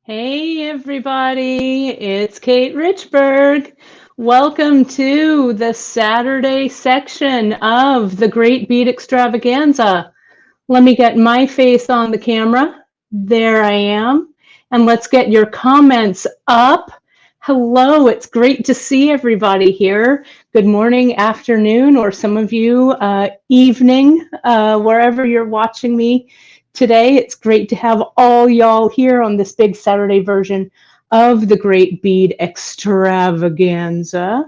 Hey everybody, it's Kate Richbourg. Welcome to the Saturday section of the Great Bead Extravaganza. Let me get my face on the camera. There I am. And let's get your comments up. Hello, it's great to see everybody here. Good morning, afternoon, or some of you evening, wherever you're watching me today. It's great to have all y'all here on this big Saturday version of the Great Bead Extravaganza.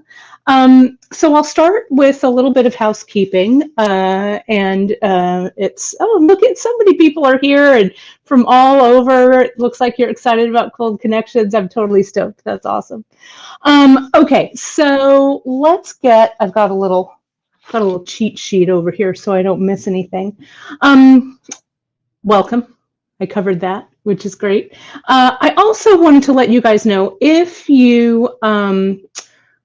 So I'll start with a little bit of housekeeping, look at so many people are here and from all over. It looks like you're excited about Cold Connections. I'm totally stoked. That's awesome. Okay, so I've got a little cheat sheet over here so I don't miss anything. Welcome. I covered that, which is great. I also wanted to let you guys know if you, some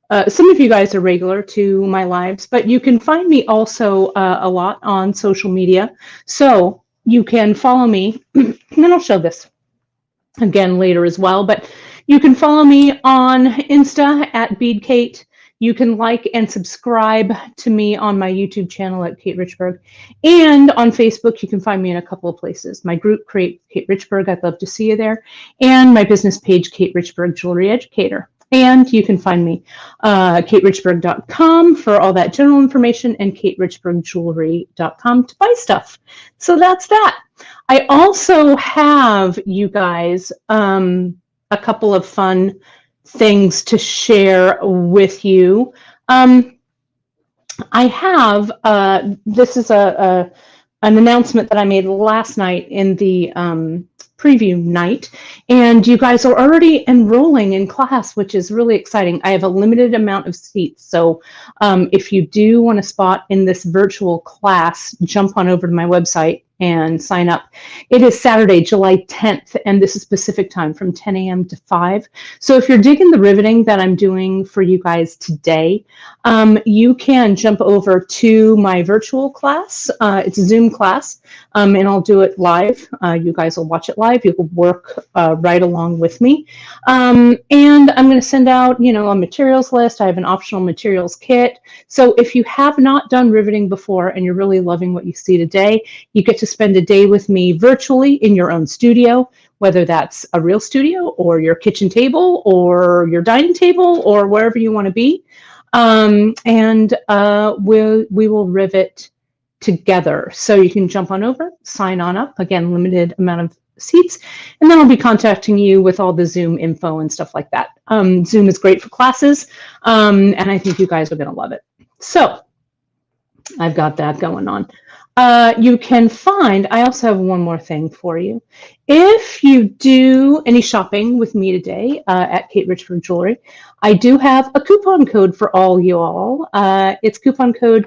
of you guys are regular to my lives, but you can find me also a lot on social media. So you can follow me, and then I'll show this again later as well, but you can follow me on Insta at BeadKate. You can like and subscribe to me on my YouTube channel at Kate Richbourg. And on Facebook, you can find me in a couple of places. My group, Kate Richbourg, I'd love to see you there. And my business page, Kate Richbourg Jewelry Educator. And you can find me katerichbourg.com for all that general information and katerichbourgjewelry.com to buy stuff. So that's that. I also have, you guys, a couple of fun things to share with you. I have, this is an announcement that I made last night in the preview night, and you guys are already enrolling in class, which is really exciting. I have a limited amount of seats, so if you do want a spot in this virtual class, jump on over to my website and sign up. It is Saturday, July 10th, and this is Pacific time from 10 a.m. to 5. So if you're digging the riveting that I'm doing for you guys today, you can jump over to my virtual class. It's a Zoom class, and I'll do it live. You guys will watch it live. You will work right along with me. And I'm going to send out, a materials list. I have an optional materials kit. So if you have not done riveting before and you're really loving what you see today, you get to spend a day with me virtually in your own studio, whether that's a real studio or your kitchen table or your dining table or wherever you want to be. We will rivet together. So you can jump on over, sign on up. Again, limited amount of seats. And then I'll be contacting you with all the Zoom info and stuff like that. Zoom is great for classes. And I think you guys are going to love it. So I've got that going on. You can find, I also have one more thing for you. If you do any shopping with me today at Kate Richbourg Jewelry, I do have a coupon code for all you all. It's coupon code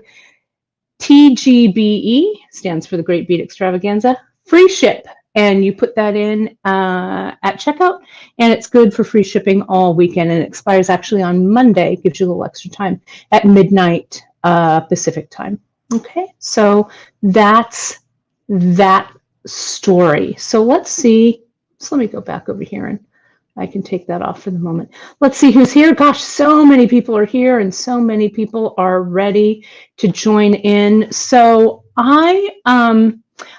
TGBE, stands for the Great Bead Extravaganza, free ship. And you put that in at checkout, and it's good for free shipping all weekend, and it expires actually on Monday, gives you a little extra time at midnight Pacific time. Okay, so that's that story. So let's see. So let me go back over here and I can take that off for the moment. Let's see who's here. Gosh, so many people are here and so many people are ready to join in. So oh,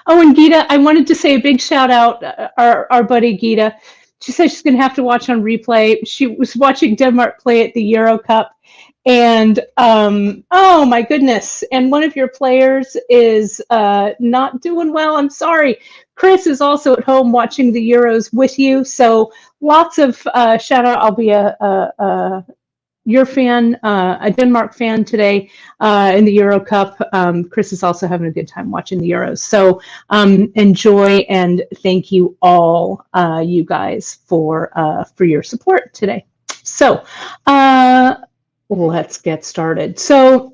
and Gita, I wanted to say a big shout out, our buddy Gita. She said she's going to have to watch on replay. She was watching Denmark play at the Euro Cup. And oh my goodness, and one of your players is not doing well. I'm sorry. Chris is also at home watching the Euros with you. So lots of shout out. I'll be your fan, a Denmark fan today in the Euro Cup. Chris is also having a good time watching the Euros. So enjoy, and thank you all, you guys, for your support today. So let's get started. So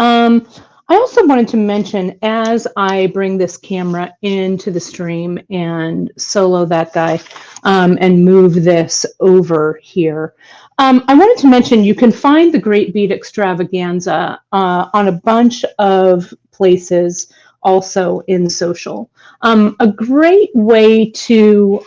I also wanted to mention, as I bring this camera into the stream and solo that guy and move this over here, I wanted to mention you can find the Great Bead Extravaganza on a bunch of places also in social. A great way to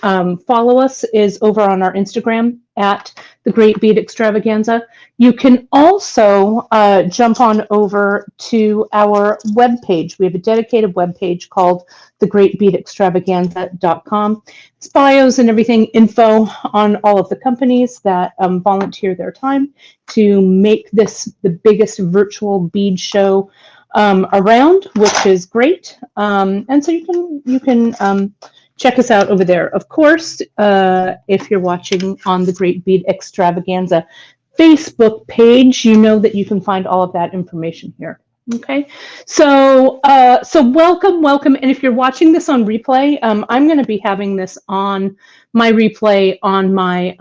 follow us is over on our Instagram at the Great Bead Extravaganza. You can also jump on over to our webpage. We have a dedicated webpage called thegreatbeadextravaganza.com. It's bios and everything, info on all of the companies that volunteer their time to make this the biggest virtual bead show around, which is great. And so you can check us out over there. Of course, if you're watching on the Great Bead Extravaganza Facebook page, you know that you can find all of that information here. Okay, so welcome. And if you're watching this on replay, I'm going to be having this on my replay on my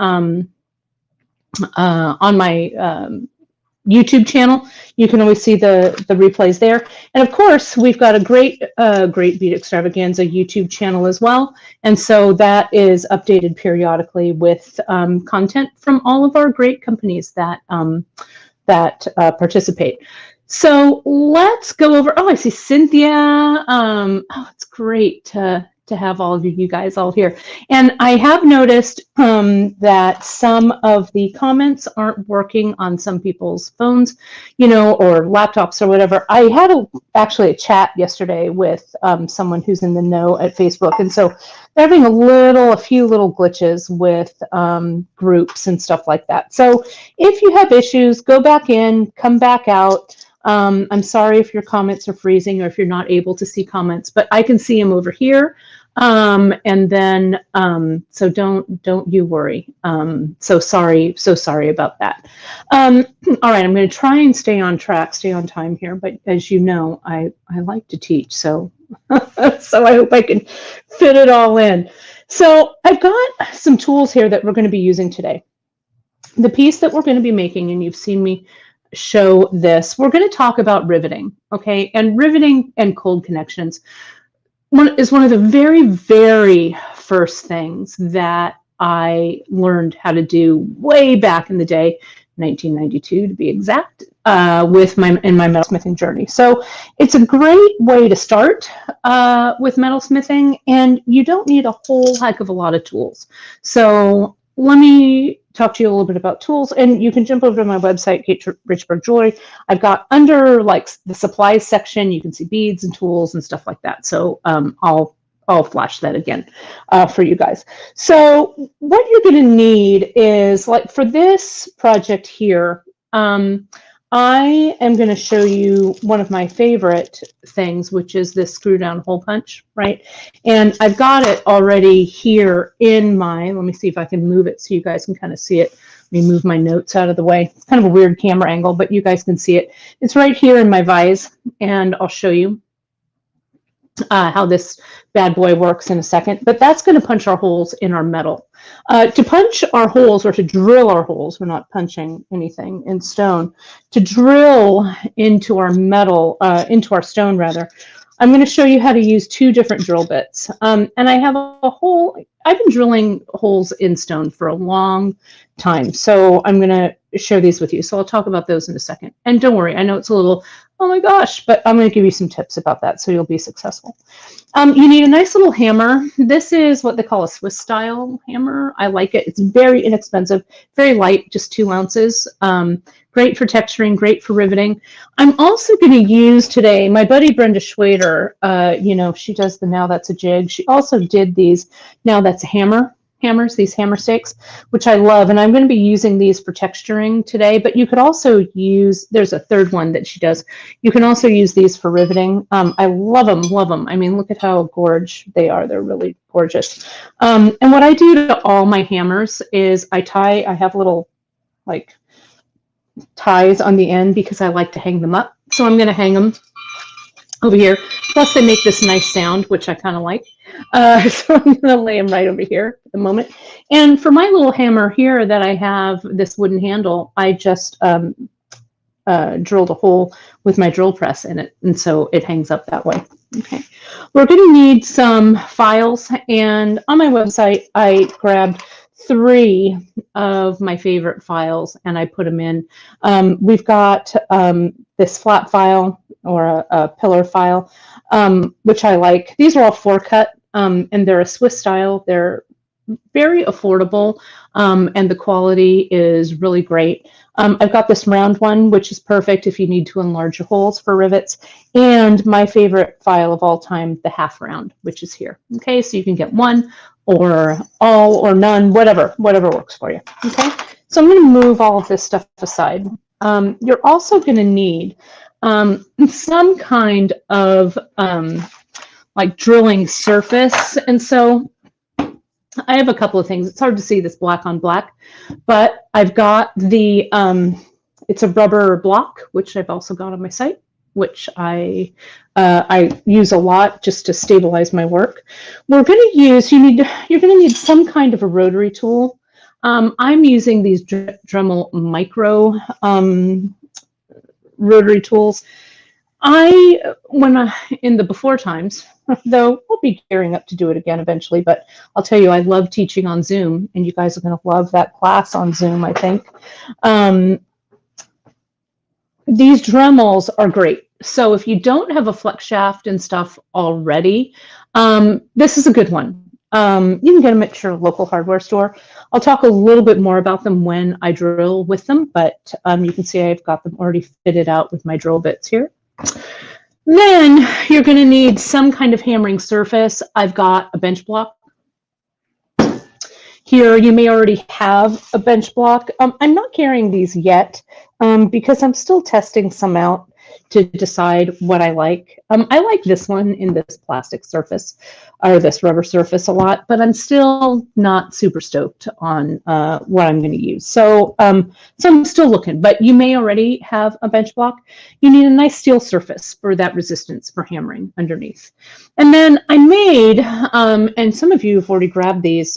YouTube channel. You can always see the replays there. And of course, we've got a great Bead Extravaganza YouTube channel as well. And so that is updated periodically with content from all of our great companies that participate. So let's go over. Oh, I see Cynthia. Oh, it's great to have all of you guys all here. And I have noticed that some of the comments aren't working on some people's phones, or laptops or whatever. I had actually a chat yesterday with someone who's in the know at Facebook. And so they're having a few little glitches with groups and stuff like that. So if you have issues, go back in, come back out. I'm sorry if your comments are freezing or if you're not able to see comments, but I can see them over here. And then, so don't you worry. So sorry about that. All right, I'm going to try and stay on track, stay on time here, but as you know, I like to teach, so, so I hope I can fit it all in. So I've got some tools here that we're going to be using today. The piece that we're going to be making, and you've seen me show this, we're going to talk about riveting, okay? And riveting and cold connections is one of the very, very first things that I learned how to do way back in the day, 1992 to be exact, in my metalsmithing journey. So it's a great way to start with metalsmithing, and you don't need a whole heck of a lot of tools. So let me talk to you a little bit about tools, and you can jump over to my website, Richbourg Jewelry. I've got under the supplies section, you can see beads and tools and stuff like that. So I'll flash that again for you guys. So what you're going to need is, for this project here, I am going to show you one of my favorite things, which is this screw down hole punch, right? And I've got it already here in let me see if I can move it so you guys can kind of see it. Let me move my notes out of the way. It's kind of a weird camera angle, but you guys can see it. It's right here in my vise, and I'll show you how this bad boy works in a second, but that's going to punch our holes in our metal. To punch our holes, or to drill our holes, we're not punching anything in stone, to drill into our metal, into our stone rather, I'm going to show you how to use two different drill bits. And I have I've been drilling holes in stone for a long time, so I'm going to share these with you. So I'll talk about those in a second. And don't worry, I know it's a little, oh my gosh, but I'm going to give you some tips about that so you'll be successful. You need a nice little hammer. This is what they call a Swiss style hammer. I like it. It's very inexpensive, very light, just 2 ounces. Great for texturing, great for riveting. I'm also going to use today, my buddy Brenda Schwader, she does the Now That's a Jig. She also did these Now That's a hammers, these hammer stakes, which I love. And I'm going to be using these for texturing today, but you could also use, there's a third one that she does. You can also use these for riveting. I love them. I mean, look at how gorgeous they are. They're really gorgeous. And what I do to all my hammers is I have little ties on the end because I like to hang them up. So I'm going to hang them over here. Plus they make this nice sound, which I kind of like. So I'm going to lay them right over here at the moment. And for my little hammer here that I have, this wooden handle, I just drilled a hole with my drill press in it. And so it hangs up that way. Okay. We're going to need some files. And on my website, I grabbed three of my favorite files, and I put them in. We've got this flat file or a pillar file, which I like. These are all 4-cut, and they're a Swiss style. They're very affordable, and the quality is really great. I've got this round one, which is perfect if you need to enlarge your holes for rivets, and my favorite file of all time, the half round, which is here. Okay, so you can get one or all or none, whatever works for you. Okay, so I'm going to move all of this stuff aside. You're also going to need some kind of like drilling surface, and so I have a couple of things. It's hard to see this black on black, but I've got the, it's a rubber block, which I've also got on my site, which I use a lot just to stabilize my work. We're going to use, you're going to need some kind of a rotary tool. I'm using these Dremel Micro rotary tools. In the before times, though I'll be gearing up to do it again eventually, but I'll tell you, I love teaching on Zoom, and you guys are going to love that class on Zoom, I think. These Dremels are great. So if you don't have a flex shaft and stuff already, this is a good one. You can get them at your local hardware store. I'll talk a little bit more about them when I drill with them, but you can see I've got them already fitted out with my drill bits here. Then you're going to need some kind of hammering surface. I've got a bench block. Here, you may already have a bench block. I'm not carrying these yet because I'm still testing some out to decide what I like. I like this one in this plastic surface or this rubber surface a lot, but I'm still not super stoked on what I'm going to use. So I'm still looking, but you may already have a bench block. You need a nice steel surface for that resistance for hammering underneath. And then I made, and some of you have already grabbed these,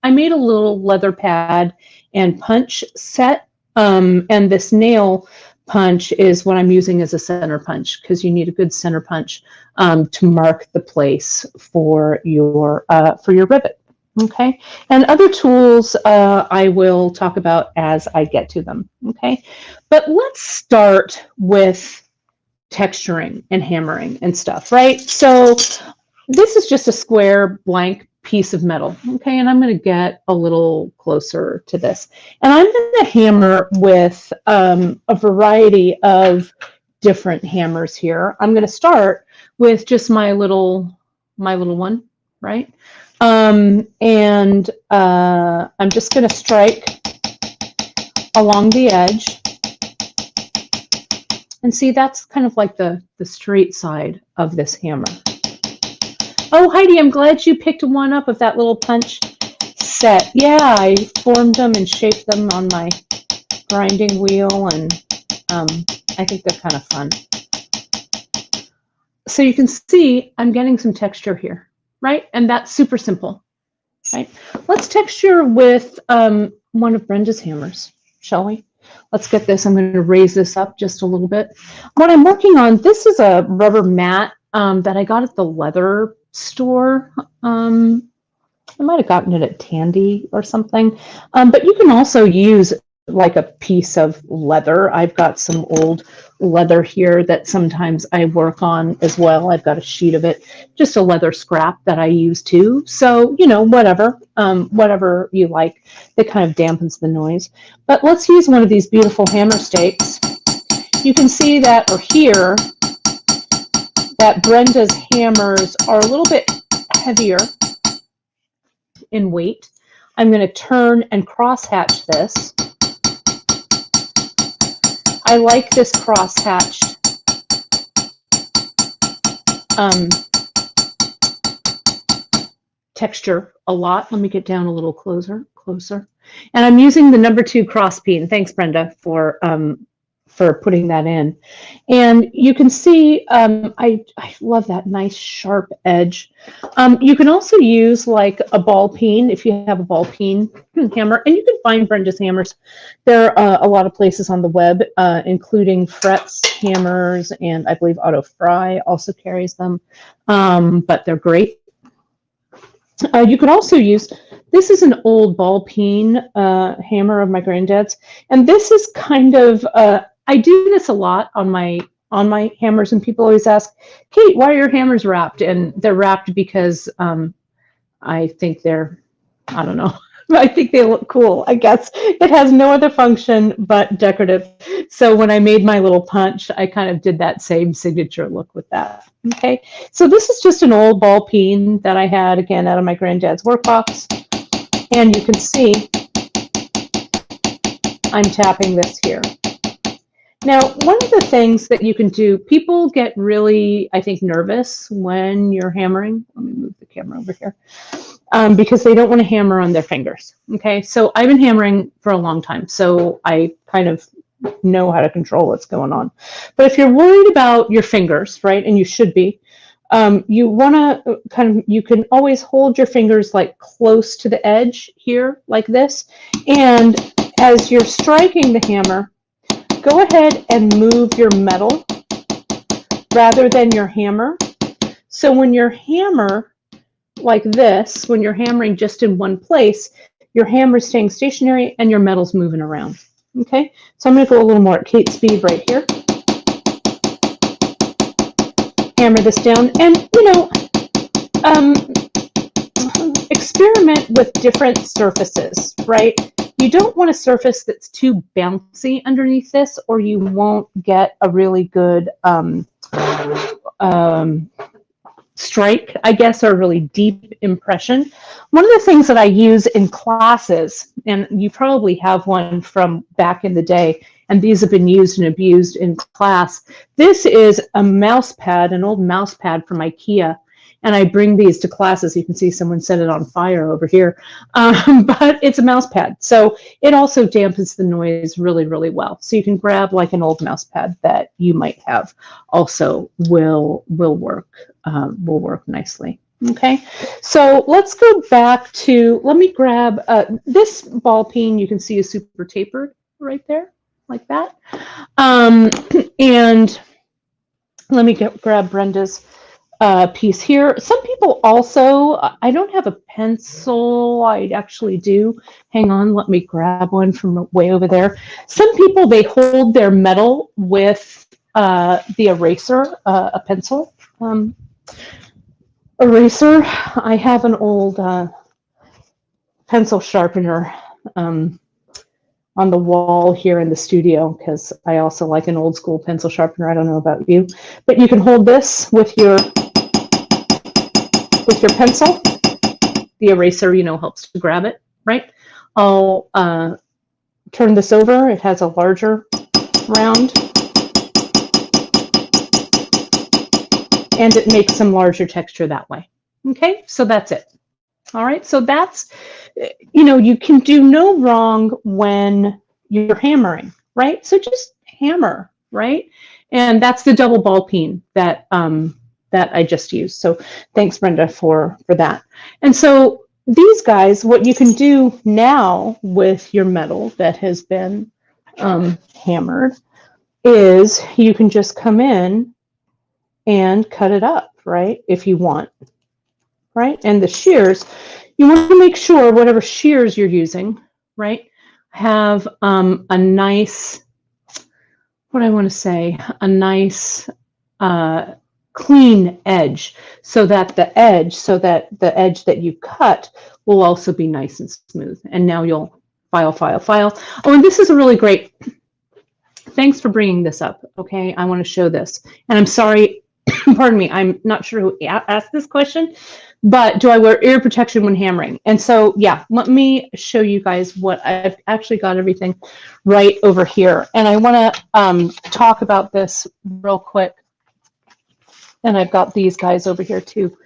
I made a little leather pad and punch set, and this nail punch is what I'm using as a center punch because you need a good center punch to mark the place for your rivet. Okay, and other tools I will talk about as I get to them. Okay, but let's start with texturing and hammering and stuff, right? So this is just a square blank piece of metal. Okay, and I'm going to get a little closer to this, and I'm going to hammer with a variety of different hammers here. I'm going to start with just my little one, right? And I'm just going to strike along the edge, and see that's kind of like the straight side of this hammer. Oh, Heidi, I'm glad you picked one up of that little punch set. Yeah, I formed them and shaped them on my grinding wheel, and I think they're kind of fun. So you can see I'm getting some texture here, right? And that's super simple, right? Let's texture with one of Brenda's hammers, shall we? Let's get this. I'm going to raise this up just a little bit. What I'm working on, this is a rubber mat that I got at the leather store. I might have gotten it at Tandy or something, but you can also use like a piece of leather. I've got some old leather here that sometimes I work on as well. I've got a sheet of it, just a leather scrap that I use too. So, you know, whatever you like, it kind of dampens the noise. But let's use one of these beautiful hammer stakes. You can see that, or hear that Brenda's hammers are a little bit heavier in weight. I'm going to turn and cross-hatch this. I like this cross-hatched texture a lot. Let me get down a little closer. And I'm using the number 2 cross peen. Thanks, Brenda, for putting that in. And you can see, I love that nice sharp edge. You can also use like a ball peen if you have a ball peen hammer, and you can find Brenda's hammers. There are a lot of places on the web, including Fret's hammers, and I believe Auto Fry also carries them, but they're great. You could also use, this is an old ball peen hammer of my granddad's, and this is kind of, I do this a lot on my hammers, and people always ask, Kate, why are your hammers wrapped? And they're wrapped because I think they're, I don't know, I think they look cool, I guess. It has no other function but decorative. So when I made my little punch, I kind of did that same signature look with that. Okay, so this is just an old ball peen that I had, again, out of my granddad's workbox. And you can see I'm tapping this here. Now, one of the things that you can do, people get really, I think, nervous when you're hammering. Let me move the camera over here. Because they don't want to hammer on their fingers. Okay, so I've been hammering for a long time, so I kind of know how to control what's going on. But if you're worried about your fingers, right, and you should be, you want to you can always hold your fingers like close to the edge here, like this. And as you're striking the hammer, go ahead and move your metal rather than your hammer. So when your hammer like this, when you're hammering just in one place, your hammer's staying stationary and your metal's moving around. Okay, so I'm going to go a little more at Kate's speed right here. Hammer this down, and experiment with different surfaces, right? You don't want a surface that's too bouncy underneath this, or you won't get a really good strike, I guess, or a really deep impression. One of the things that I use in classes, and you probably have one from back in the day, and these have been used and abused in class. This is a mouse pad, an old mouse pad from IKEA, and I bring these to classes. You can see someone set it on fire over here, but it's a mouse pad, so it also dampens the noise really, really well. So you can grab like an old mouse pad that you might have, also will work nicely. Okay, so let's go back to, let me grab this ball peen. You can see is super tapered right there, like that. And let me grab Brenda's piece here. Some people also, I don't have a pencil, I actually do. Hang on, let me grab one from way over there. Some people, they hold their metal with the eraser, a pencil eraser. I have an old pencil sharpener on the wall here in the studio, because I also like an old school pencil sharpener. I don't know about you, but you can hold this with your pencil. The eraser, helps to grab it, right? I'll turn this over. It has a larger round, and it makes some larger texture that way. Okay, so that's it. All right, so that's, you can do no wrong when you're hammering, right? So just hammer, right? And that's the double ball peen that that I just used. So thanks, Brenda, for that. And so these guys, what you can do now with your metal that has been hammered is you can just come in and cut it up, right? If you want, right? And the shears, you want to make sure whatever shears you're using, right, have a nice, what I want to say, a nice clean edge, so that the edge that you cut will also be nice and smooth. And now you'll file. Oh, and this is a really great, thanks for bringing this up. Okay, I want to show this, and I'm sorry, pardon me, I'm not sure who asked this question, but do I wear ear protection when hammering? And so, yeah, let me show you guys what I've actually got everything right over here. And I want to talk about this real quick. And I've got these guys over here too.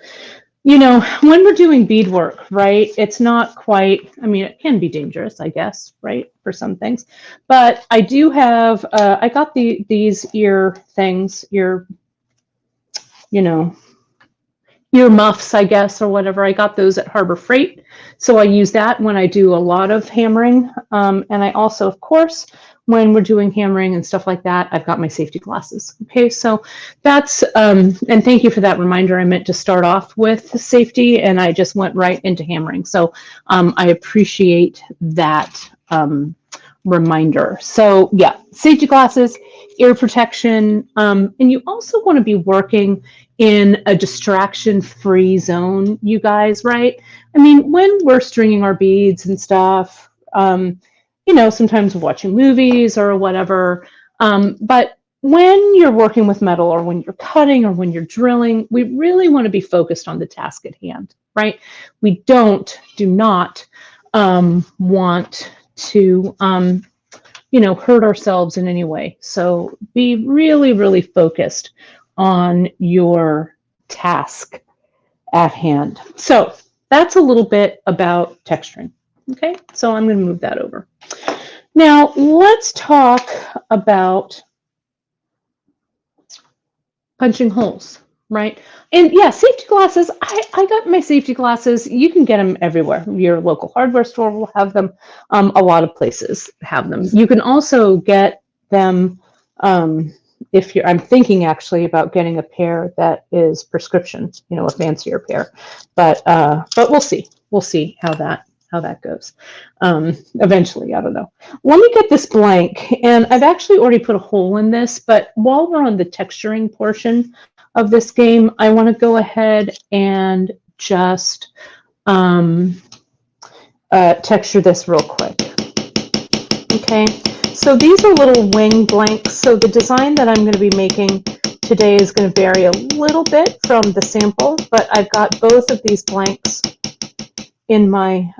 When we're doing beadwork, right, it's not quite, I mean, it can be dangerous, I guess, right, for some things. But I do have, I got these ear things, ear muffs, I guess, or whatever. I got those at Harbor Freight. So I use that when I do a lot of hammering. And I also, of course, when we're doing hammering and stuff like that, I've got my safety glasses. Okay, so that's, and thank you for that reminder. I meant to start off with safety and I just went right into hammering. So I appreciate that reminder. So yeah, safety glasses, ear protection, and you also want to be working in a distraction-free zone, you guys, right? I mean, when we're stringing our beads and stuff, you know, sometimes we're watching movies or whatever, but when you're working with metal or when you're cutting or when you're drilling, we really want to be focused on the task at hand, right? We do not want to, you know, hurt ourselves in any way. So be really, really focused on your task at hand. So that's a little bit about texturing. Okay, so I'm going to move that over. Now let's talk about punching holes, right? And yeah, safety glasses, I got my safety glasses. You can get them everywhere. Your local hardware store will have them. A lot of places have them. You can also get them if you're, I'm thinking actually about getting a pair that is prescription, you know, a fancier pair. But we'll see. We'll see how that goes. Eventually, I don't know. Let me get this blank, and I've actually already put a hole in this, but while we're on the texturing portion of this game, I want to go ahead and just texture this real quick. Okay, so these are little wing blanks. So the design that I'm going to be making today is going to vary a little bit from the sample, but I've got both of these blanks in my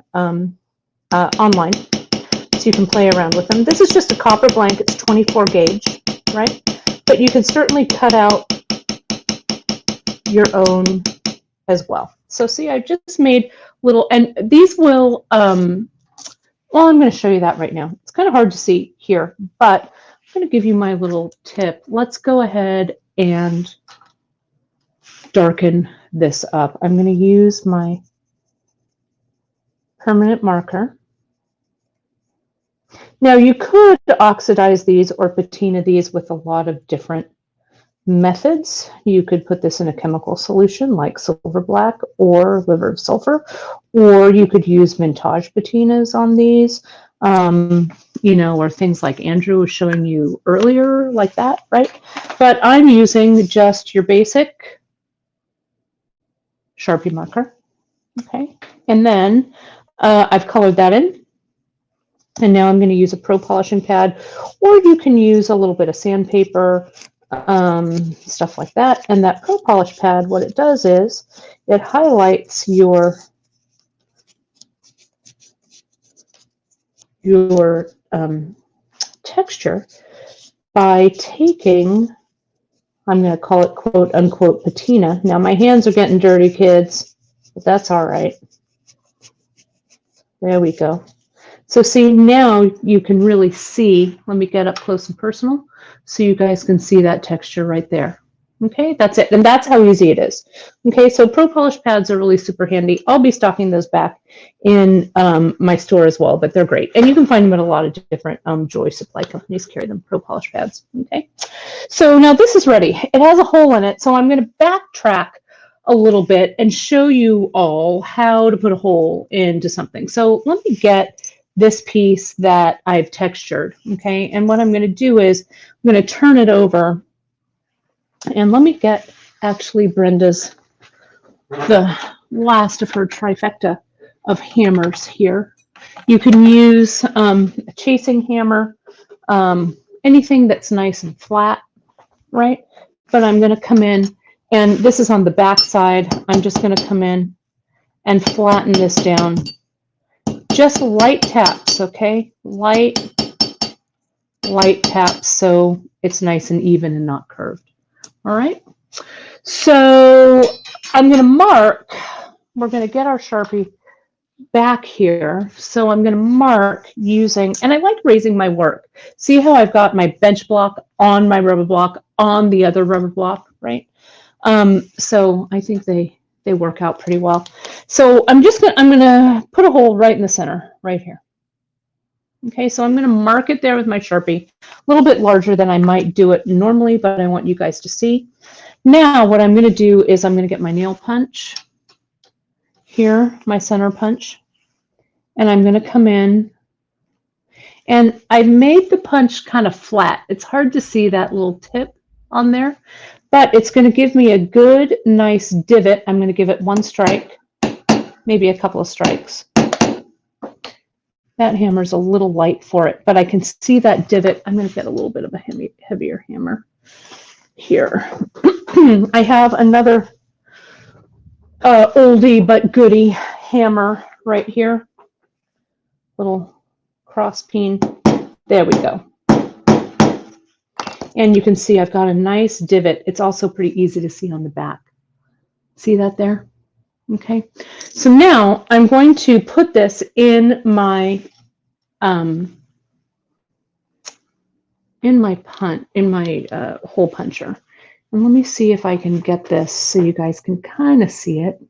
online, so you can play around with them. This is just a copper blank. It's 24 gauge, right? But you can certainly cut out your own as well. So see, I just made little, and these will, well, I'm going to show you that right now. It's kind of hard to see here, but I'm going to give you my little tip. Let's go ahead and darken this up. I'm going to use my permanent marker. Now you could oxidize these or patina these with a lot of different methods. You could put this in a chemical solution like silver black or liver of sulfur, or you could use vintage patinas on these, you know, or things like Andrew was showing you earlier, like that, right? But I'm using just your basic Sharpie marker, okay? And then I've colored that in. And now I'm going to use a pro polishing pad, or you can use a little bit of sandpaper, stuff like that. And that pro polish pad, what it does is it highlights your texture by taking, I'm going to call it quote unquote patina. Now my hands are getting dirty, kids, but that's all right. There we go. So see, now you can really see, let me get up close and personal so you guys can see that texture right there. Okay, that's it. And that's how easy it is. Okay, so pro polish pads are really super handy. I'll be stocking those back in my store as well, but they're great. And you can find them at a lot of different joy supply companies carry them, pro polish pads. Okay, so now this is ready. It has a hole in it, so I'm going to backtrack a little bit and show you all how to put a hole into something. So let me get this piece that I've textured, okay? And what I'm going to do is I'm going to turn it over, and let me get actually Brenda's, the last of her trifecta of hammers here. You can use a chasing hammer, anything that's nice and flat, right? But I'm going to come in, and this is on the back side. I'm just going to come in and flatten this down. Just light taps, okay? Light taps so it's nice and even and not curved. All right? So I'm going to mark, we're going to get our Sharpie back here. So I'm going to mark using, and I like raising my work. See how I've got my bench block on my rubber block on the other rubber block, right? So I think they they work out pretty well. So I'm gonna put a hole right in the center, right here. Okay, so I'm gonna mark it there with my Sharpie, a little bit larger than I might do it normally, but I want you guys to see. Now what I'm gonna do is I'm gonna get my nail punch here, my center punch, and I'm gonna come in, and I made the punch kind of flat. It's hard to see that little tip on there, but it's going to give me a good, nice divot. I'm going to give it one strike, maybe a couple of strikes. That hammer's a little light for it, but I can see that divot. I'm going to get a little bit of a heavier hammer here. I have another oldie but goodie hammer right here. Little cross peen. There we go. And you can see I've got a nice divot. It's also pretty easy to see on the back. See that there? Okay. So now I'm going to put this in my hole puncher. And let me see if I can get this so you guys can kind of see it.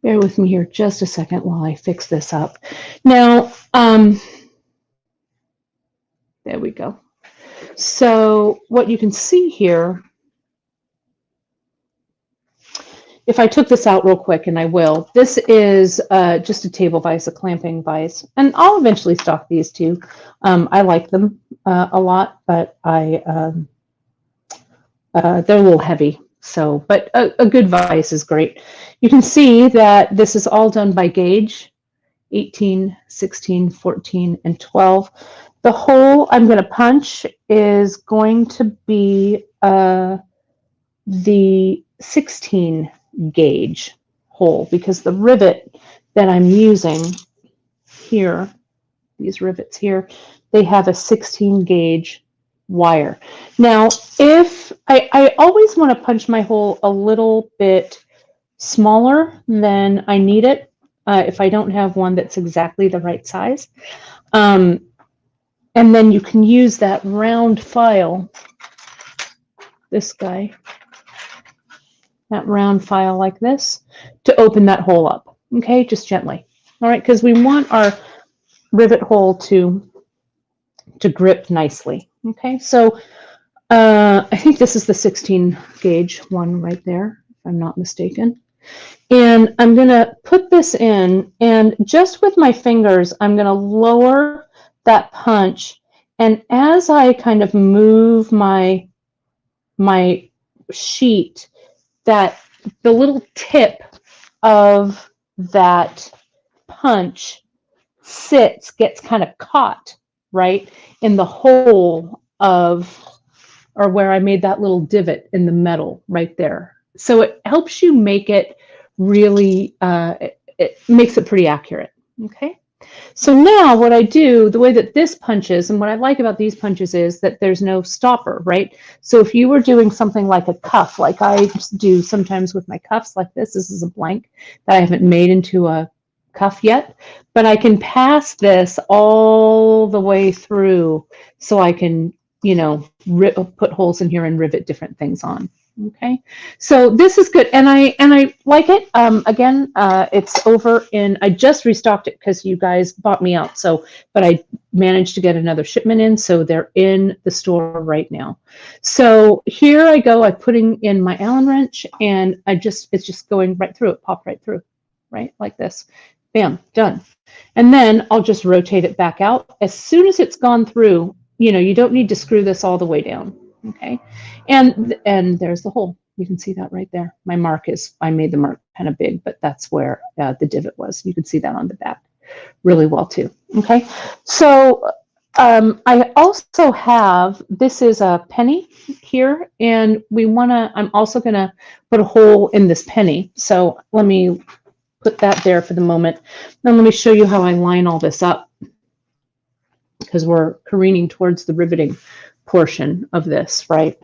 Bear with me here just a second while I fix this up. Now, there we go. So what you can see here, if I took this out real quick, and I will, this is just a table vise, a clamping vise, and I'll eventually stock these too. I like them a lot, but they're a little heavy. So, but a good vise is great. You can see that this is all done by gauge, 18, 16, 14, and 12. The hole I'm going to punch is going to be the 16 gauge hole, because the rivet that I'm using here, these rivets here, they have a 16 gauge wire. Now, if I always want to punch my hole a little bit smaller than I need it, if I don't have one that's exactly the right size. And then you can use that round file, this guy, that round file like this, to open that hole up, okay, just gently. All right, because we want our rivet hole to grip nicely, okay? So I think this is the 16 gauge one right there, if I'm not mistaken. And I'm going to put this in, and just with my fingers, I'm going to lower that punch, and as I kind of move my sheet, that the little tip of that punch gets kind of caught right in the hole of, or where I made that little divot in the metal right there. So it helps you make it really, it makes it pretty accurate, okay? So now what I do, the way that this punches, and what I like about these punches is that there's no stopper, right? So if you were doing something like a cuff, like I do sometimes with my cuffs like this is a blank that I haven't made into a cuff yet, but I can pass this all the way through so I can, you know, put holes in here and rivet different things on. Okay, so this is good, and I like it. Again, it's over in, I just restocked it because you guys bought me out. So, but I managed to get another shipment in, so they're in the store right now. So here I go. I'm putting in my Allen wrench, and it's just going right through it, pop right through, right like this. Bam, done. And then I'll just rotate it back out. As soon as it's gone through, you know, you don't need to screw this all the way down. Okay, and there's the hole. You can see that right there. My mark is, I made the mark kind of big, but that's where the divot was. You can see that on the back really well too. Okay, so I also have, this is a penny here, and I'm also gonna put a hole in this penny. So let me put that there for the moment. Then let me show you how I line all this up, because we're careening towards the riveting portion of this, right?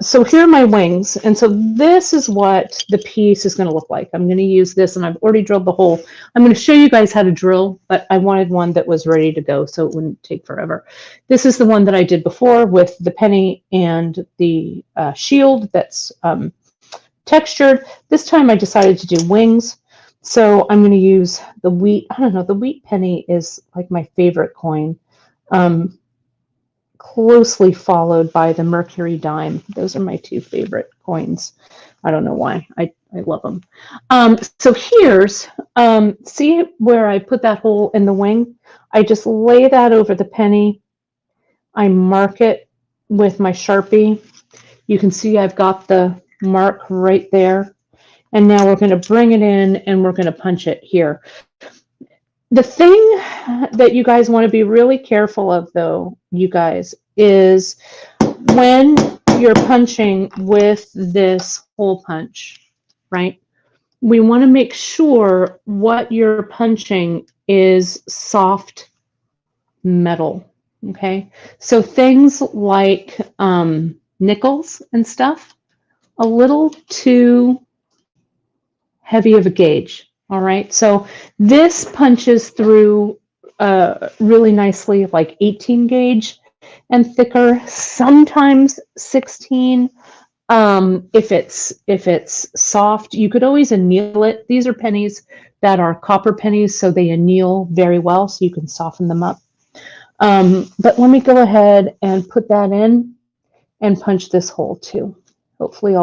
So here are my wings, and so this is what the piece is going to look like. I'm going to use this, and I've already drilled the hole. I'm going to show you guys how to drill, but I wanted one that was ready to go so it wouldn't take forever. This is the one that I did before with the penny and the shield that's textured. This time I decided to do wings. So I'm going to use the wheat. I don't know, the wheat penny is like my favorite coin, closely followed by the Mercury dime. Those are my two favorite coins. I don't know why. I love them. So here's, see where I put that hole in the wing? I just lay that over the penny. I mark it with my Sharpie. You can see I've got the mark right there. And now we're going to bring it in and we're going to punch it here. The thing that you guys want to be really careful of, though, you guys, is when you're punching with this hole punch, right? We want to make sure what you're punching is soft metal, okay? So things like nickels and stuff, a little too heavy of a gauge. All right, so this punches through really nicely, like 18 gauge and thicker, sometimes 16. If it's soft, you could always anneal it. These are pennies that are copper pennies, so they anneal very well, so you can soften them up. But let me go ahead and put that in and punch this hole too. Hopefully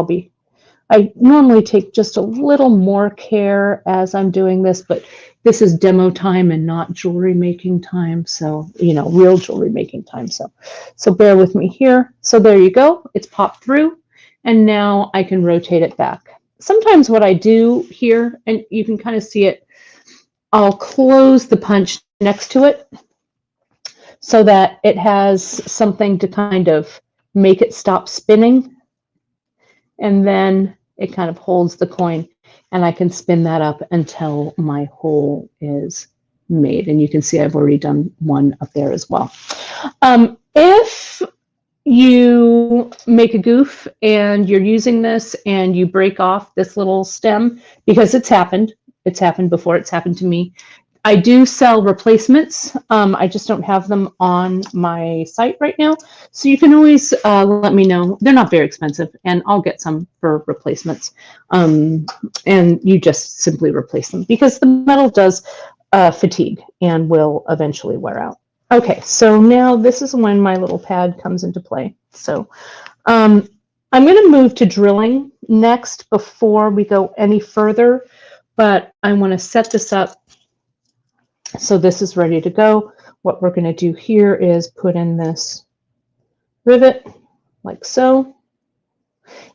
I normally take just a little more care as I'm doing this, but this is demo time and not jewelry making time. So, real jewelry making time. So bear with me here. So there you go. It's popped through. And now I can rotate it back. Sometimes what I do here, and you can kind of see it, I'll close the punch next to it so that it has something to kind of make it stop spinning. And then it kind of holds the coin, and I can spin that up until my hole is made. And you can see I've already done one up there as well. If you make a goof and you're using this and you break off this little stem, because it's happened before, it's happened to me. I do sell replacements. I just don't have them on my site right now. So you can always let me know. They're not very expensive, and I'll get some for replacements. And you just simply replace them because the metal does fatigue and will eventually wear out. Okay, so now this is when my little pad comes into play. So I'm going to move to drilling next before we go any further, but I want to set this up so this is ready to go. What we're going to do here is put in this rivet like so.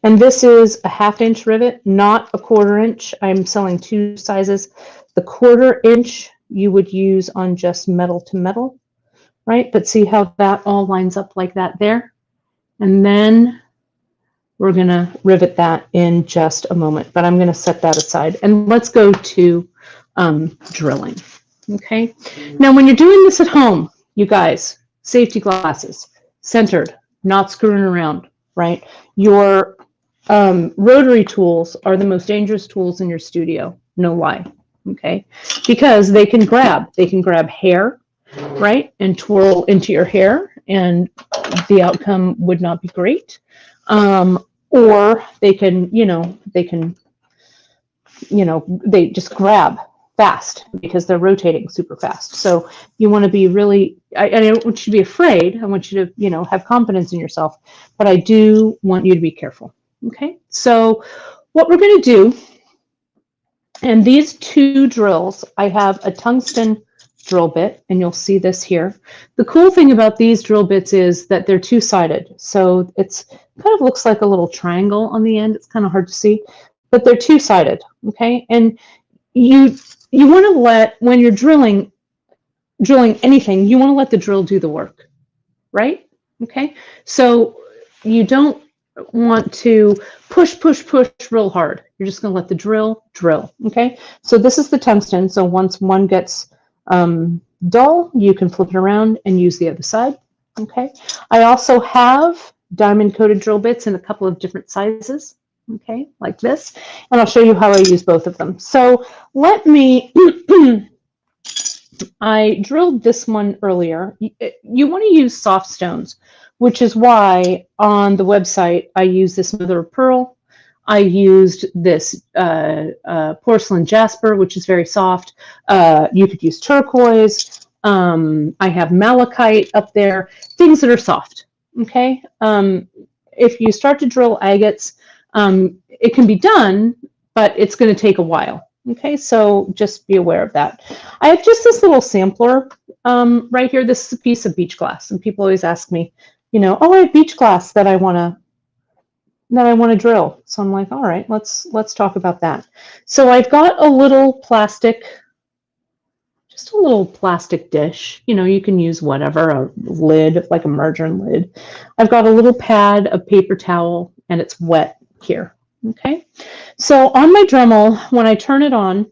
And this is a 1/2 inch rivet, not a 1/4 inch. I'm selling two sizes. The 1/4 inch you would use on just metal to metal, right? But see how that all lines up like that there? And then we're going to rivet that in just a moment, but I'm going to set that aside. And let's go to drilling. Okay, now when you're doing this at home, you guys, safety glasses, centered, not screwing around, right? Your rotary tools are the most dangerous tools in your studio, no lie, okay? Because they can grab hair, right, and twirl into your hair, and the outcome would not be great. Or they can, they just grab fast because they're rotating super fast. So you want to be really, I don't want you to be afraid. I want you to, have confidence in yourself, but I do want you to be careful. Okay. So what we're going to do, and these two drills, I have a tungsten drill bit, and you'll see this here. The cool thing about these drill bits is that they're two-sided. So it's kind of looks like a little triangle on the end. It's kind of hard to see, but they're two-sided. Okay. And you want to let, when you're drilling anything, you want to let the drill do the work, right? Okay, so you don't want to push real hard. You're just going to let the drill. Okay, so this is the tungsten. So once one gets dull, you can flip it around and use the other side. Okay, I also have diamond coated drill bits in a couple of different sizes. Okay, like this, and I'll show you how I use both of them. So let me, I drilled this one earlier. You want to use soft stones, which is why on the website I use this mother of pearl. I used this porcelain jasper, which is very soft. You could use turquoise. I have malachite up there, things that are soft. Okay. If you start to drill agates, it can be done, but it's going to take a while. Okay, so just be aware of that. I have just this little sampler right here. This is a piece of beach glass, and people always ask me, you know, oh, I have beach glass that I want to drill. So I'm like, all right, let's talk about that. So I've got a little plastic, just a little plastic dish. You know, you can use whatever, a lid, like a margarine lid. I've got a little pad of paper towel, and it's wet here. Okay, so on my Dremel, when I turn it on,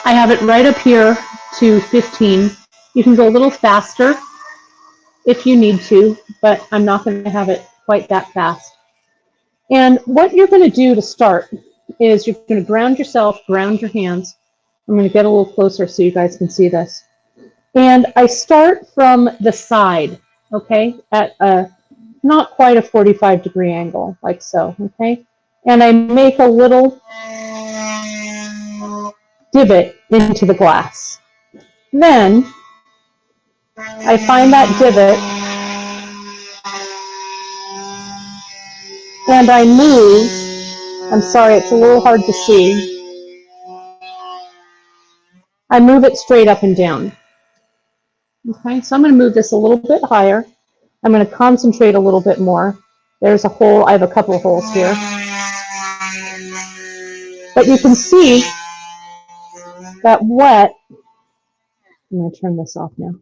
I have it right up here to 15. You can go a little faster if you need to, but I'm not going to have it quite that fast. And what you're going to do to start is you're going to ground yourself, ground your hands. I'm going to get a little closer so you guys can see this. And I start from the side, okay, at a not quite a 45-degree angle, like so, okay? And I make a little divot into the glass. Then I find that divot and I move, I'm sorry, it's a little hard to see. I move it straight up and down. Okay, so I'm going to move this a little bit higher. I'm going to concentrate a little bit more. There's a hole. I have a couple of holes here. But you can see that wet. I'm going to turn this off now.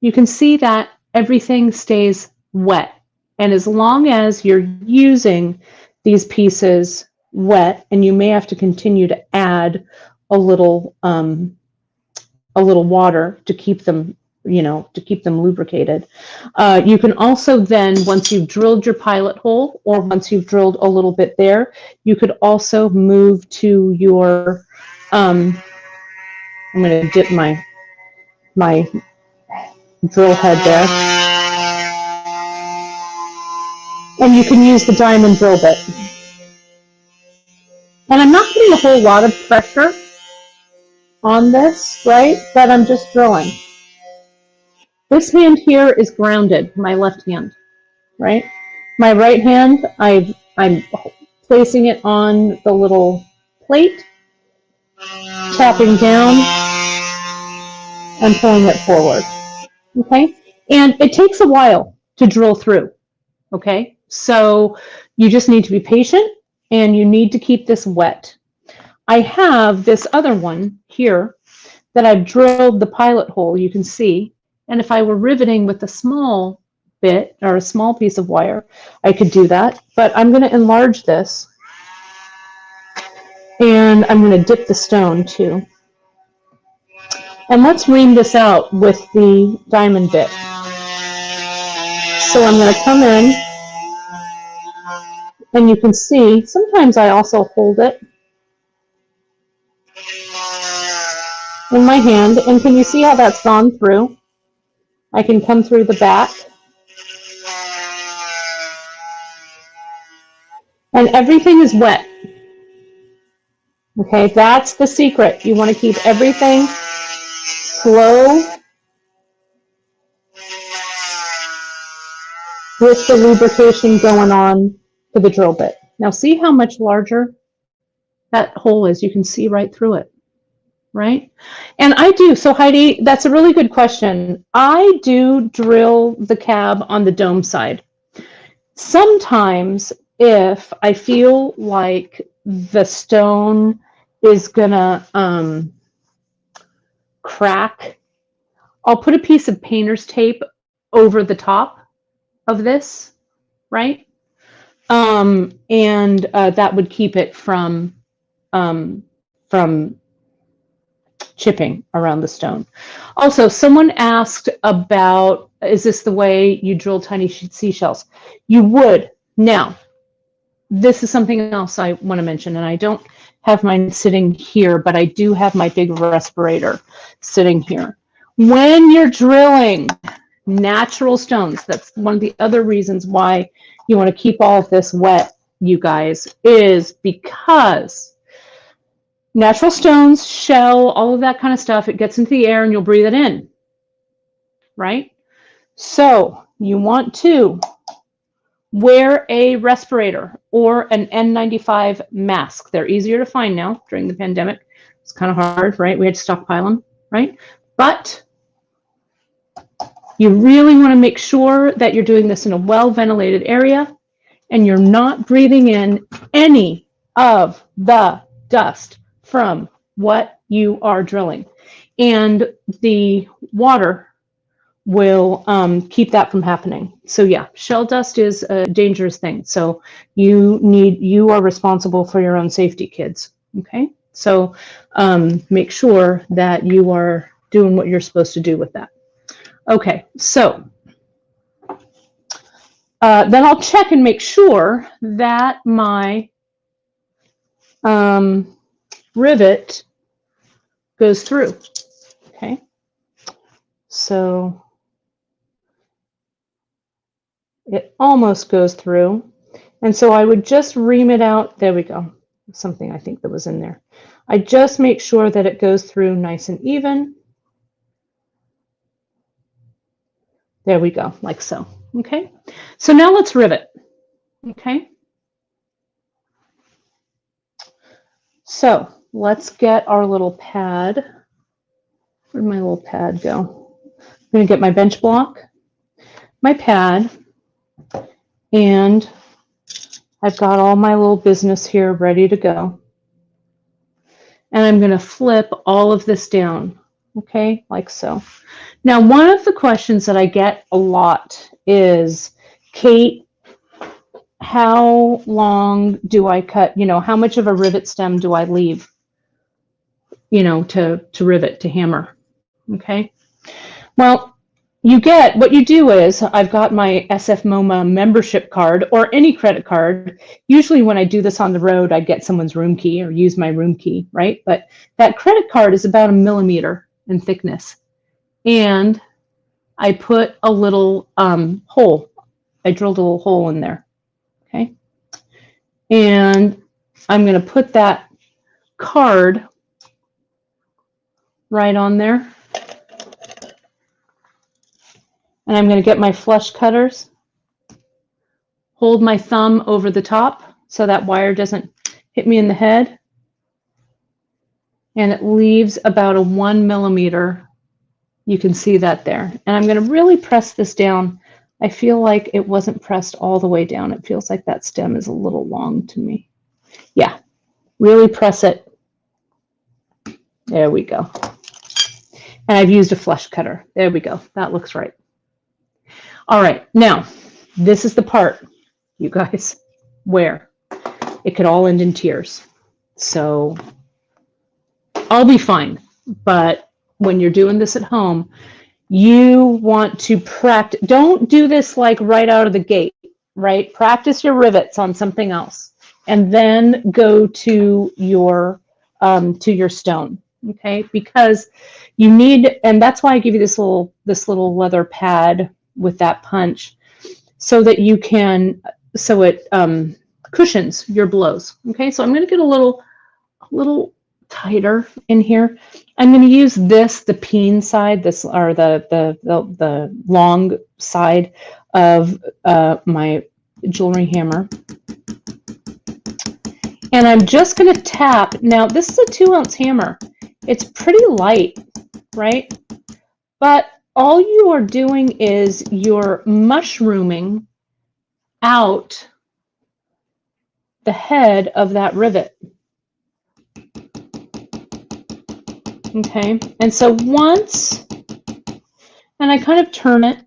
You can see that everything stays wet. And as long as you're using these pieces wet, and you may have to continue to add a little water to keep them, you know, to keep them lubricated. You can also then, once you've drilled your pilot hole, or once you've drilled a little bit there, you could also move to your, I'm going to dip my drill head there. And you can use the diamond drill bit. And I'm not putting a whole lot of pressure on this, right? But I'm just drilling. This hand here is grounded, my left hand, right? My right hand, I'm placing it on the little plate, tapping down, and pulling it forward, okay? And it takes a while to drill through, okay? So you just need to be patient, and you need to keep this wet. I have this other one here that I've drilled the pilot hole, you can see. And if I were riveting with a small bit or a small piece of wire, I could do that. But I'm going to enlarge this. And I'm going to dip the stone too. And let's ream this out with the diamond bit. So I'm going to come in. And you can see, sometimes I also hold it in my hand. And can you see how that's gone through? I can come through the back. And everything is wet. Okay, that's the secret. You want to keep everything slow with the lubrication going on for the drill bit. Now see how much larger that hole is. You can see right through it. Right? And I do. So Heidi, that's a really good question. I do drill the cab on the dome side. Sometimes if I feel like the stone is gonna crack, I'll put a piece of painter's tape over the top of this, right? And that would keep it from chipping around the stone. Also, someone asked about, is this the way you drill tiny seashells? You would. Now, this is something else I want to mention, and I don't have mine sitting here, but I do have my big respirator sitting here. When you're drilling natural stones, that's one of the other reasons why you want to keep all of this wet, you guys, is because natural stones, shell, all of that kind of stuff, it gets into the air and you'll breathe it in, right? So you want to wear a respirator or an N95 mask. They're easier to find now during the pandemic. It's kind of hard, right? We had to stockpile them, right? But you really want to make sure that you're doing this in a well-ventilated area and you're not breathing in any of the dust from what you are drilling. And the water will keep that from happening. So yeah, shell dust is a dangerous thing. So you are responsible for your own safety, kids. Okay, so make sure that you are doing what you're supposed to do with that. Okay, so then I'll check and make sure that my rivet goes through. Okay, so it almost goes through. And so I would just ream it out. There we go. Something I think that was in there. I just make sure that it goes through nice and even. There we go, like so. Okay, so now let's rivet. Okay, so let's get our little pad. Where'd my little pad go? I'm going to get my bench block, my pad, and I've got all my little business here ready to go. And I'm going to flip all of this down, okay, like so. Now, one of the questions that I get a lot is, Kate, how long do I cut, how much of a rivet stem do I leave, to rivet, to hammer, okay? Well, what you do is, I've got my SF MoMA membership card or any credit card. Usually when I do this on the road, I get someone's room key or use my room key, right? But that credit card is about 1 millimeter in thickness. And I put a little hole. I drilled a little hole in there, okay? And I'm going to put that card right on there. And I'm going to get my flush cutters, hold my thumb over the top so that wire doesn't hit me in the head. And it leaves about a 1 millimeter. You can see that there. And I'm going to really press this down. I feel like it wasn't pressed all the way down. It feels like that stem is a little long to me. Yeah, really press it. There we go. And I've used a flush cutter. There we go. That looks right. All right, now, this is the part, you guys, where it could all end in tears. So I'll be fine, but when you're doing this at home, you want to practice. Don't do this like right out of the gate, right? Practice your rivets on something else, and then go to your stone, okay? Because you need, and that's why I give you this little leather pad with that punch, so that you can, so it cushions your blows. Okay, so I'm going to get a little tighter in here. I'm going to use the peen side, or the long side of my jewelry hammer, and I'm just going to tap. Now this is a 2-ounce hammer. It's pretty light, right? But all you are doing is you're mushrooming out the head of that rivet. Okay, and so once, and I kind of turn it,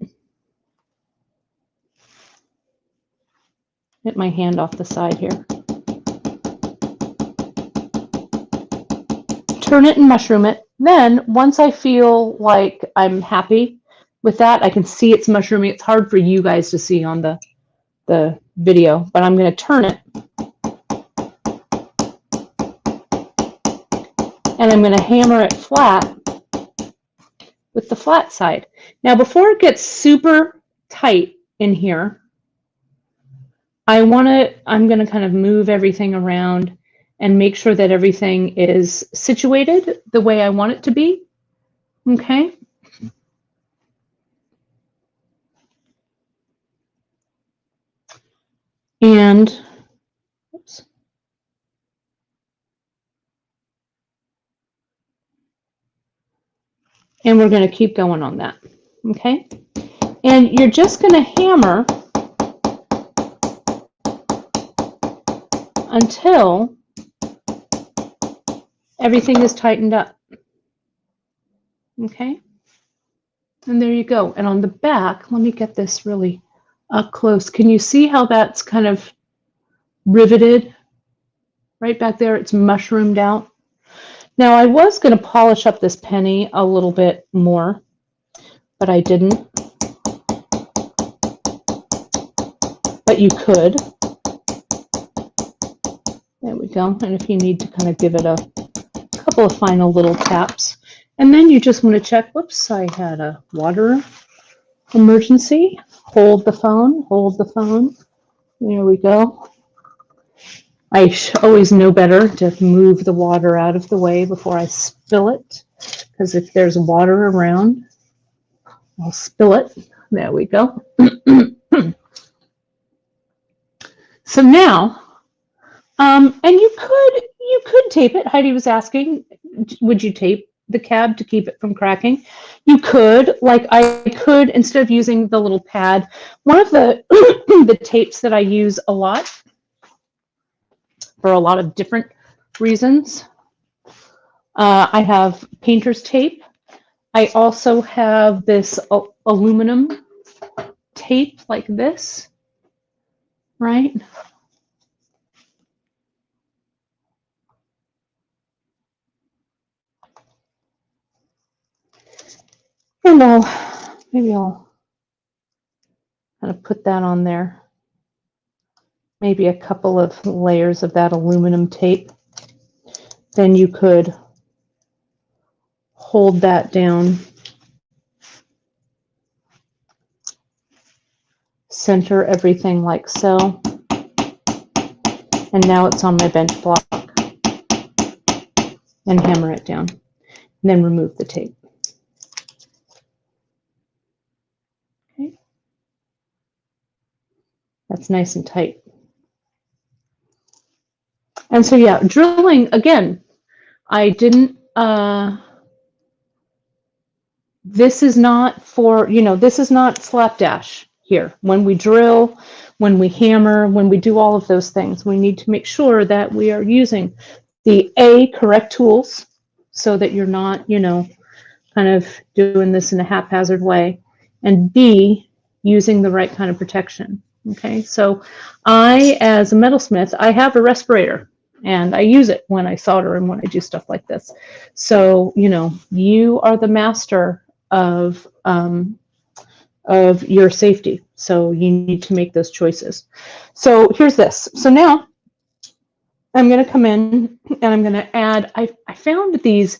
get my hand off the side here, turn it and mushroom it. Then once I feel like I'm happy with that, I can see it's mushrooming. It's hard for you guys to see on the video, but I'm going to turn it. And I'm going to hammer it flat with the flat side. Now, before it gets super tight in here, I'm going to kind of move everything around and make sure that everything is situated the way I want it to be. Okay. And oops. And we're going to keep going on that. Okay. And you're just going to hammer until everything is tightened up. Okay. And there you go. And on the back, let me get this really up close. Can you see how that's kind of riveted right back there? It's mushroomed out. Now I was going to polish up this penny a little bit more, but I didn't. But you could. There we go. And if you need to kind of give it a couple of final little taps. And then you just want to check, whoops, I had a water emergency. Hold the phone, hold the phone. There we go. I always know better to move the water out of the way before I spill it, because if there's water around, I'll spill it. There we go. So now, and you could tape it. Heidi was asking, would you tape the cab to keep it from cracking? You could, like I could, instead of using the little pad. One of the the tapes that I use a lot for a lot of different reasons. I have painter's tape. I also have this aluminum tape like this, right? And maybe I'll kind of put that on there. Maybe a couple of layers of that aluminum tape. Then you could hold that down, center everything like so, and now it's on my bench block, and hammer it down, and then remove the tape. Okay, that's nice and tight. And so yeah, drilling again, I didn't this is not for, this is not slapdash here. When we drill, when we hammer, when we do all of those things, we need to make sure that we are using the correct tools so that you're not, kind of doing this in a haphazard way, and B, using the right kind of protection. Okay, so I, as a metalsmith, I have a respirator. And I use it when I solder and when I do stuff like this. So, you are the master of your safety. So you need to make those choices. So here's this. So now I'm going to come in and I'm going to add, I found these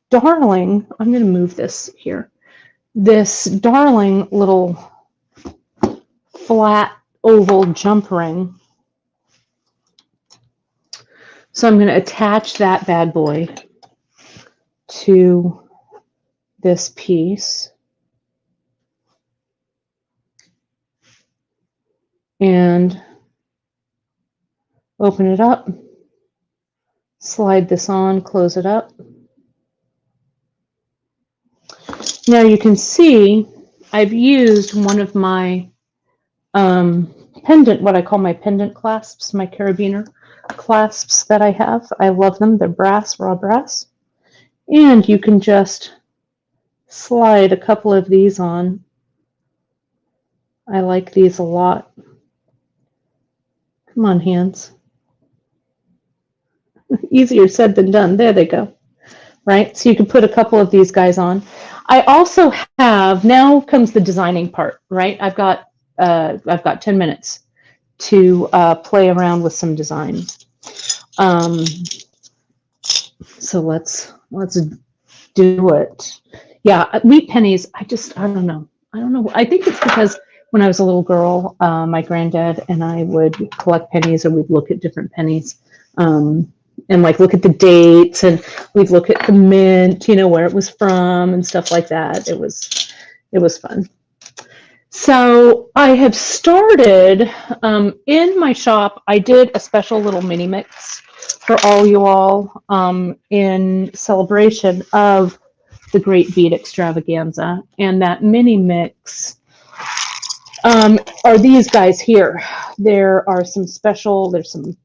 darling, I'm going to move this here, this darling little flat oval jump ring. So I'm going to attach that bad boy to this piece. And open it up, slide this on, close it up. Now you can see I've used one of my pendant, what I call my pendant clasps, my carabiner clasps that I have. I love them. They're brass, raw brass. And you can just slide a couple of these on. I like these a lot. Come on, hands. Easier said than done. There they go. Right? So you can put a couple of these guys on. I also have, now comes the designing part, right? I've got 10 minutes to play around with some design. So let's do it. Yeah, wheat pennies, I don't know. I think it's because when I was a little girl, my granddad and I would collect pennies, and we'd look at different pennies, and like look at the dates, and we'd look at the mint, you know, where it was from and stuff like that. It was fun. So I have started in my shop. I did a special little mini mix for all you all in celebration of the Great Bead Extravaganza, and that mini mix are these guys here. There are some special. There's some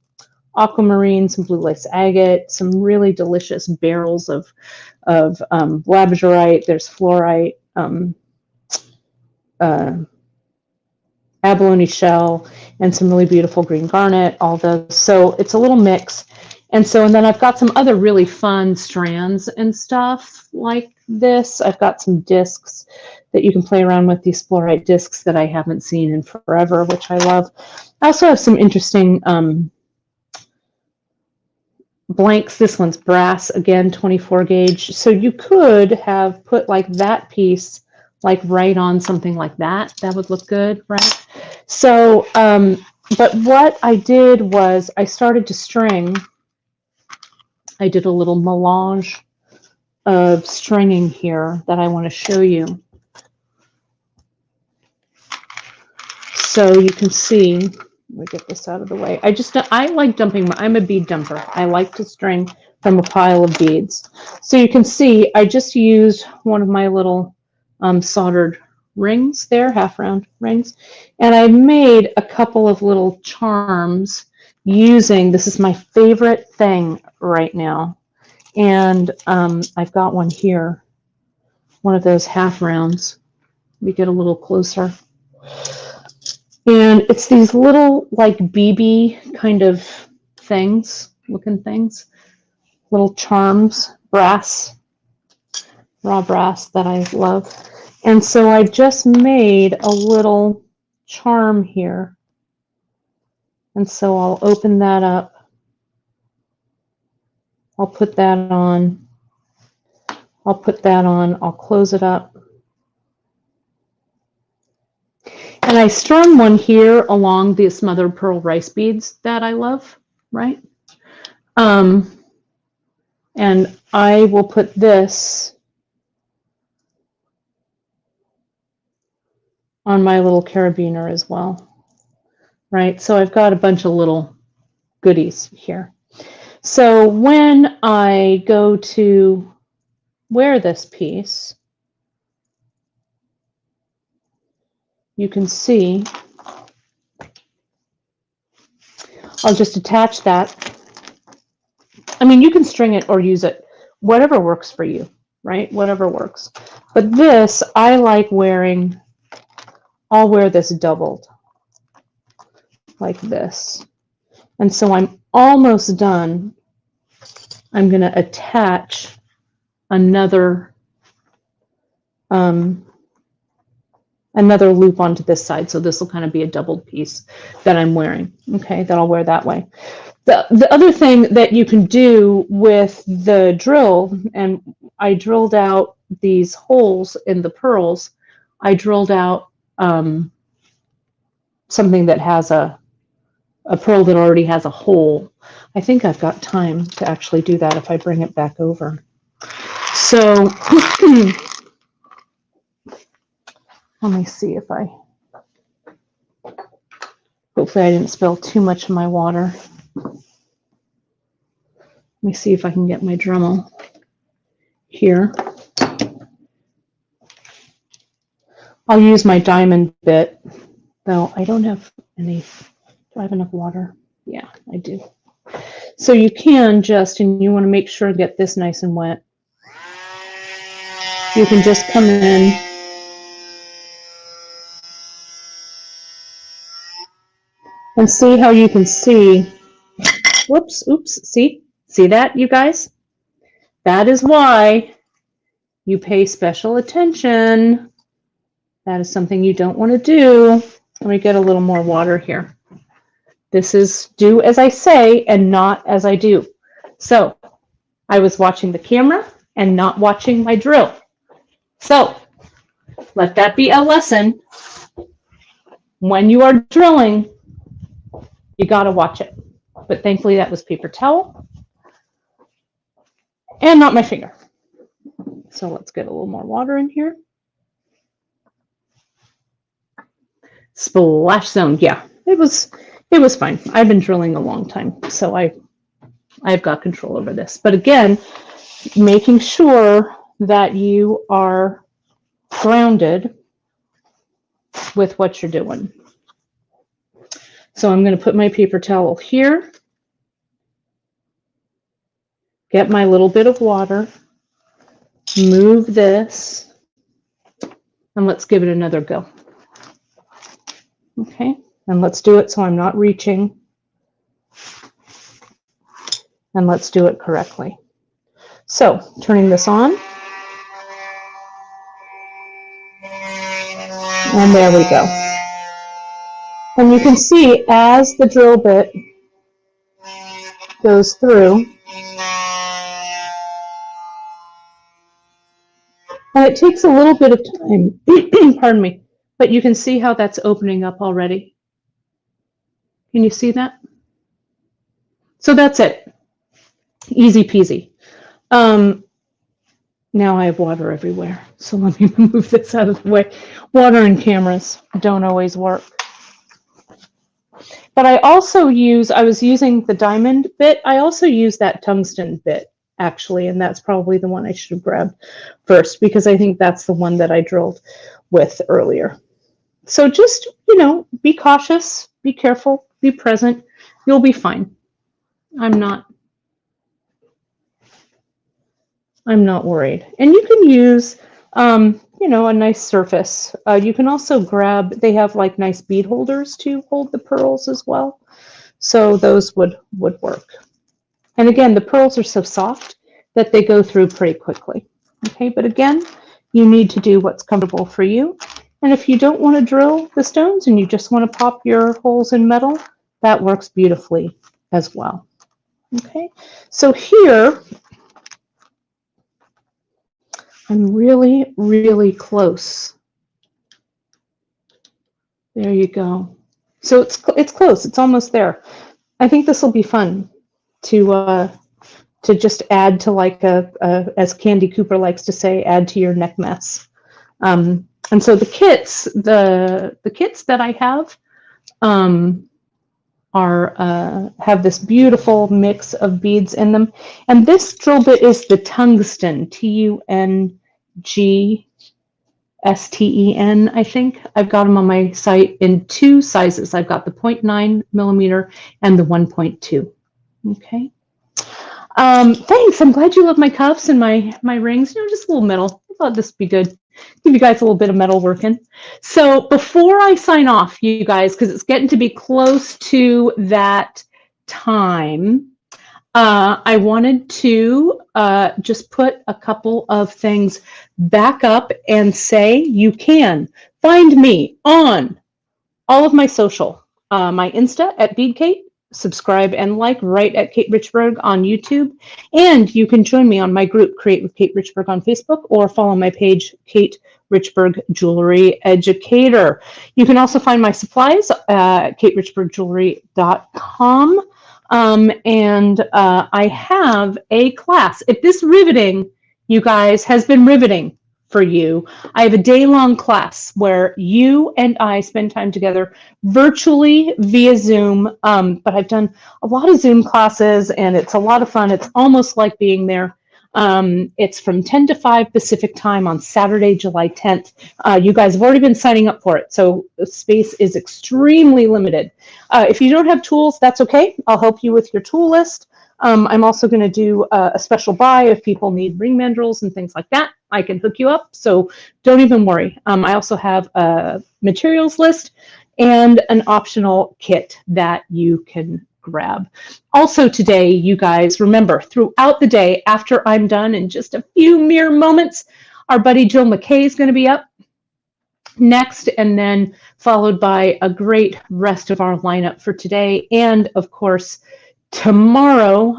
aquamarine, some blue lace agate, some really delicious barrels of labradorite. There's fluorite. Abalone shell, and some really beautiful green garnet, all those. So it's a little mix. And then I've got some other really fun strands and stuff like this. I've got some discs that you can play around with, these fluorite discs that I haven't seen in forever, which I love. I also have some interesting blanks. This one's brass, again, 24 gauge. So you could have put like that piece like right on something like that. That would look good, right? So, but what I did was I started to string. I did a little melange of stringing here that I want to show you. So you can see, let me get this out of the way. I like dumping, I'm a bead dumper. I like to string from a pile of beads. So you can see, I just used one of my little soldered rings there, half round rings, and I made a couple of little charms using, this is my favorite thing right now, and I've got one here, one of those half rounds. Let me get a little closer, and it's these little like BB kind of things, looking things, little charms, brass, raw brass that I love. And so I just made a little charm here. And so I'll open that up. I'll put that on. I'll put that on. I'll close it up. And I strung one here along these mother of pearl rice beads that I love, right? And I will put this on my little carabiner as well, right? So I've got a bunch of little goodies here. So when I go to wear this piece, you can see, I'll just attach that. I mean, you can string it or use it, whatever works for you, right? Whatever works. But this, I like wearing, I'll wear this doubled like this. And so I'm almost done. I'm going to attach another loop onto this side. So this will kind of be a doubled piece that I'm wearing. Okay, that I'll wear that way. The other thing that you can do with the drill, and I drilled out these holes in the pearls. I drilled out something that has a pearl that already has a hole. I think I've got time to actually do that if I bring it back over. So let me see if hopefully I didn't spill too much of my water. Let me see if I can get my Dremel here. I'll use my diamond bit, though I don't have any. Do I have enough water? Yeah, I do. So you can just, and you want to make sure to get this nice and wet. You can just come in and see how you can see. Whoops, oops, see that, you guys? That is why you pay special attention. That is something you don't want to do. Let me get a little more water here. This is do as I say and not as I do. So I was watching the camera and not watching my drill. So let that be a lesson. when you are drilling, you got to watch it. But thankfully that was paper towel and not my finger. So let's get a little more water in here. Splash zone. Yeah, it was fine. I've been drilling a long time, so I've got control over this. But again, making sure that you are grounded with what you're doing. So I'm going to put my paper towel here, get my little bit of water, move this, and let's give it another go. Okay, and let's do it so I'm not reaching. And let's do it correctly. So, turning this on. And there we go. And you can see as the drill bit goes through, and it takes a little bit of time, pardon me, but you can see how that's opening up already. Can you see that? So that's it. Easy peasy. Now I have water everywhere, so let me move this out of the way. Water and cameras don't always work. But I also I was using the diamond bit. I also use that tungsten bit, actually, and that's probably the one I should have grabbed first, because I think that's the one that I drilled with earlier. So just, be cautious, be careful, be present. You'll be fine. I'm not worried. And you can use, a nice surface. You can also grab, they have like nice bead holders to hold the pearls as well. So those would work. And again, the pearls are so soft that they go through pretty quickly. Okay, but again, you need to do what's comfortable for you. And if you don't want to drill the stones and you just want to pop your holes in metal, that works beautifully as well. Okay, so here, I'm really, really close. There you go. So it's close. It's almost there. I think this will be fun to just add to, like as Candy Cooper likes to say, add to your neck mess. And so the kits that I have have this beautiful mix of beads in them. And this drill bit is the tungsten, Tungsten, I think. I've got them on my site in 2 sizes. I've got the 0.9 millimeter and the 1.2. Okay. Thanks. I'm glad you love my cuffs and my rings. Just a little metal. I thought this would be good. Give you guys a little bit of metal working. So before I sign off, you guys, because it's getting to be close to that time, I wanted to just put a couple of things back up and say you can find me on all of my social, my Insta at Bead Kate, subscribe and like right at Kate Richbourg on YouTube, and you can join me on my group Create with Kate Richbourg on Facebook, or follow my page Kate Richbourg Jewelry Educator. You can also find my supplies at katerichbourgjewelry.com. And I have a class. If this riveting, you guys, has been riveting for you, I have a day-long class where you and I spend time together virtually via Zoom. But I've done a lot of Zoom classes, and it's a lot of fun. It's almost like being there. It's from 10 to 5 Pacific time on Saturday, July 10th. You guys have already been signing up for it, so the space is extremely limited. If you don't have tools, that's okay. I'll help you with your tool list. I'm also going to do a special buy if people need ring mandrels and things like that. I can hook you up, so don't even worry. I also have a materials list and an optional kit that you can grab. Also today, you guys, remember, throughout the day, after I'm done in just a few mere moments, our buddy Jill McKay is going to be up next, and then followed by a great rest of our lineup for today, and of course tomorrow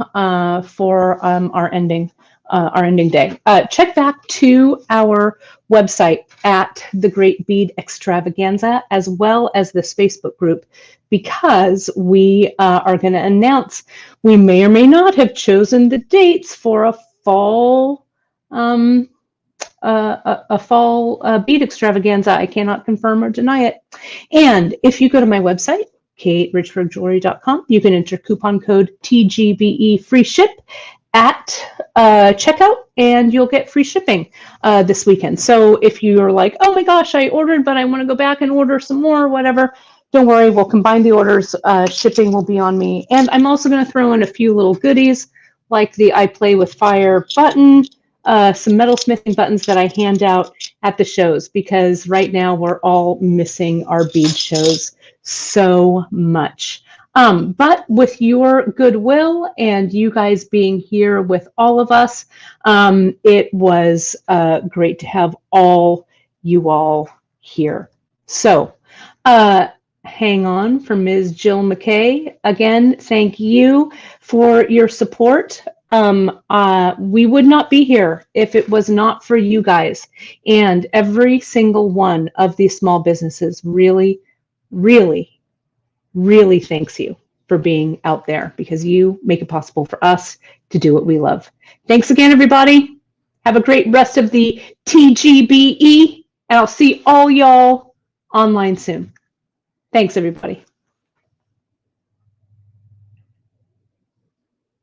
for our ending our ending day. Check back to our website at the Great Bead Extravaganza, as well as this Facebook group, because we are going to announce, we may or may not have chosen the dates for a fall bead extravaganza. I cannot confirm or deny it. And if you go to my website, KateRichbourgJewelry.com, you can enter coupon code TGBE free ship at checkout, and you'll get free shipping this weekend. So if you're like, oh my gosh, I ordered, but I want to go back and order some more or whatever, don't worry, we'll combine the orders. Shipping will be on me. And I'm also going to throw in a few little goodies, like the I Play with Fire button, some metalsmithing buttons that I hand out at the shows, because right now we're all missing our bead shows so much. But with your goodwill and you guys being here with all of us, it was great to have all you all here. So hang on for Ms. Jill McKay. Again, thank you for your support. We would not be here if it was not for you guys. And every single one of these small businesses really, really, really thanks you for being out there, because you make it possible for us to do what we love. Thanks again, everybody. Have a great rest of the TGBE, and I'll see all y'all online soon. Thanks, everybody.